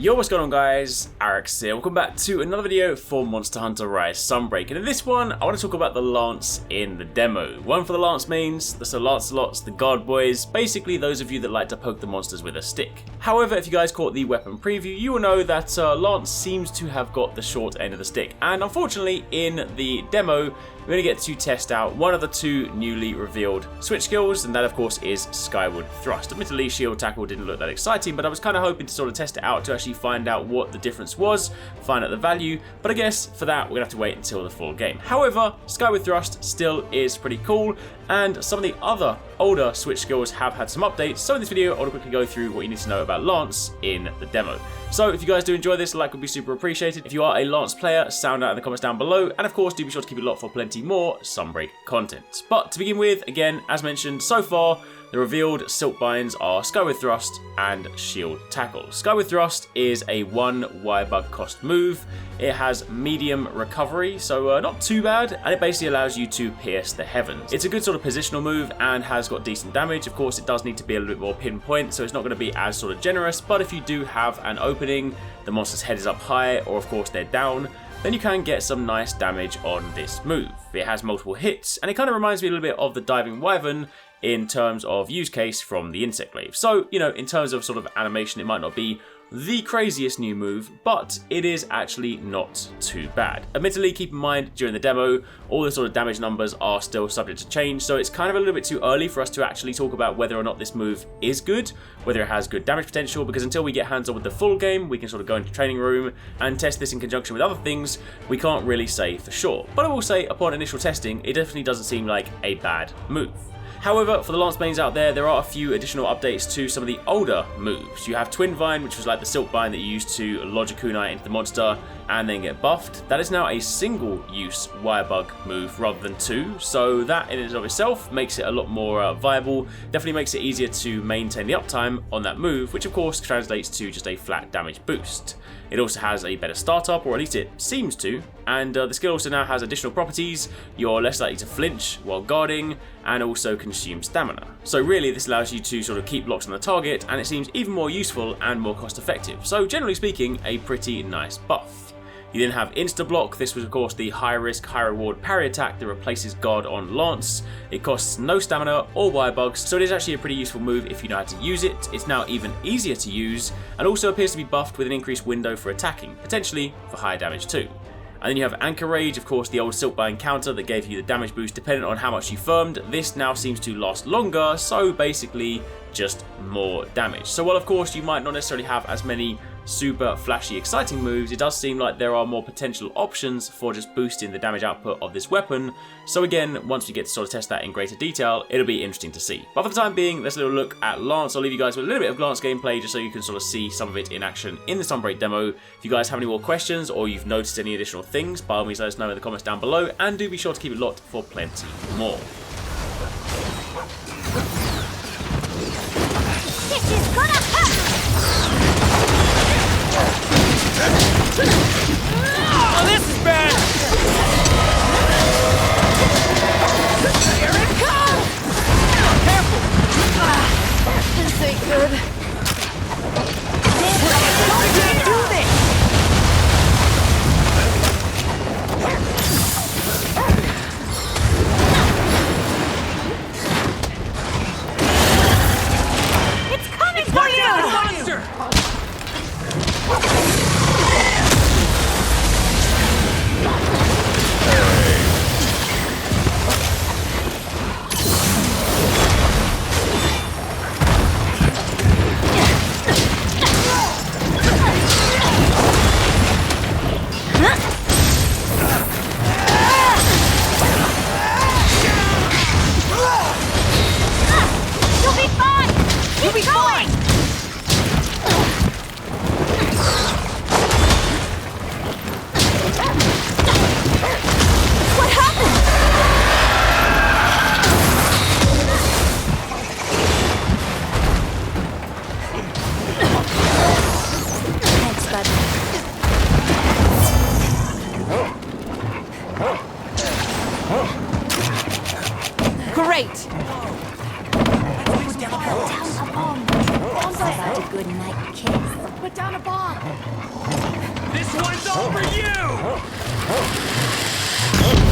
Yo, what's going on guys, HyperX here. Welcome back to another video for Monster Hunter Rise Sunbreak, and in this one I want to talk about the Lance in the demo. One for the Lance mains, the Sir Lancelots, the Guard Boys, basically those of you that like to poke the monsters with a stick. However, if you guys caught the weapon preview, you will know that Lance seems to have got the short end of the stick, and unfortunately in the demo we only get to test out one of the two newly revealed switch skills, and that of course is Skyward Thrust. Admittedly, Shield Tackle didn't look that exciting, but I was kind of hoping to sort of test it out to actually find out what the difference was, find out the value, but I guess for that we're gonna have to wait until the full game. However, Skyward Thrust still is pretty cool, and some of the other older switch skills have had some updates, so in this video I want to quickly go through what you need to know about Lance in the demo. So if you guys do enjoy this, a like would be super appreciated. If you are a Lance player, sound out in the comments down below, and of course do be sure to keep it locked for plenty more Sunbreak content. But to begin with, again, as mentioned, so far the revealed Silkbinds are Skyward Thrust and Shield Tackle. Skyward Thrust is a 1 Wirebug cost move. It has medium recovery, so not too bad, and it basically allows you to pierce the heavens. It's a good sort of positional move and has got decent damage. Of course, it does need to be a little bit more pinpoint, so it's not going to be as sort of generous, but if you do have an opening, the monster's head is up high, or of course they're down, then you can get some nice damage on this move. It has multiple hits, and it kind of reminds me a little bit of the Diving Wyvern in terms of use case from the Insect Glaive. So, you know, in terms of sort of animation, it might not be the craziest new move, but it is actually not too bad. Admittedly, keep in mind, during the demo, all the sort of damage numbers are still subject to change, so it's kind of a little bit too early for us to actually talk about whether or not this move is good, whether it has good damage potential, because until we get hands-on with the full game, we can sort of go into training room and test this in conjunction with other things, we can't really say for sure. But I will say, upon initial testing, it definitely doesn't seem like a bad move. However, for the Lance mains out there are a few additional updates to some of the older moves. You have Twin Vine, which was like the Silkbind that you used to lodge a kunai into the monster and then get buffed. That is now a single-use Wirebug move rather than two, so that in and of itself makes it a lot more viable. Definitely makes it easier to maintain the uptime on that move, which of course translates to just a flat damage boost. It also has a better startup, or at least it seems to, and the skill also now has additional properties. You're less likely to flinch while guarding, and also consume stamina. So really this allows you to sort of keep locks on the target, and it seems even more useful and more cost effective. So generally speaking, a pretty nice buff. You then have Insta Block. This was of course the high risk, high reward parry attack that replaces Guard on Lance. It costs no stamina or Wirebugs, so it is actually a pretty useful move if you know how to use it. It's now even easier to use, and also appears to be buffed with an increased window for attacking, potentially for higher damage too. And then you have Anchor Rage, of course the old Silkbind counter that gave you the damage boost dependent on how much you firmed. This now seems to last longer, so basically just more damage. So while of course you might not necessarily have as many super flashy exciting moves, it does seem like there are more potential options for just boosting the damage output of this weapon. So again, once we get to sort of test that in greater detail, it'll be interesting to see. But for the time being, let's have a little look at Lance. I'll leave you guys with a little bit of Lance gameplay just so you can sort of see some of it in action in the Sunbreak demo. If you guys have any more questions or you've noticed any additional things, by all means let us know in the comments down below, and do be sure to keep it locked for plenty more. This is gonna hurt! Oh, this is bad! Here it comes! Careful! This ain't good. I can't do this! It's coming for you! Monster! This one's all for you!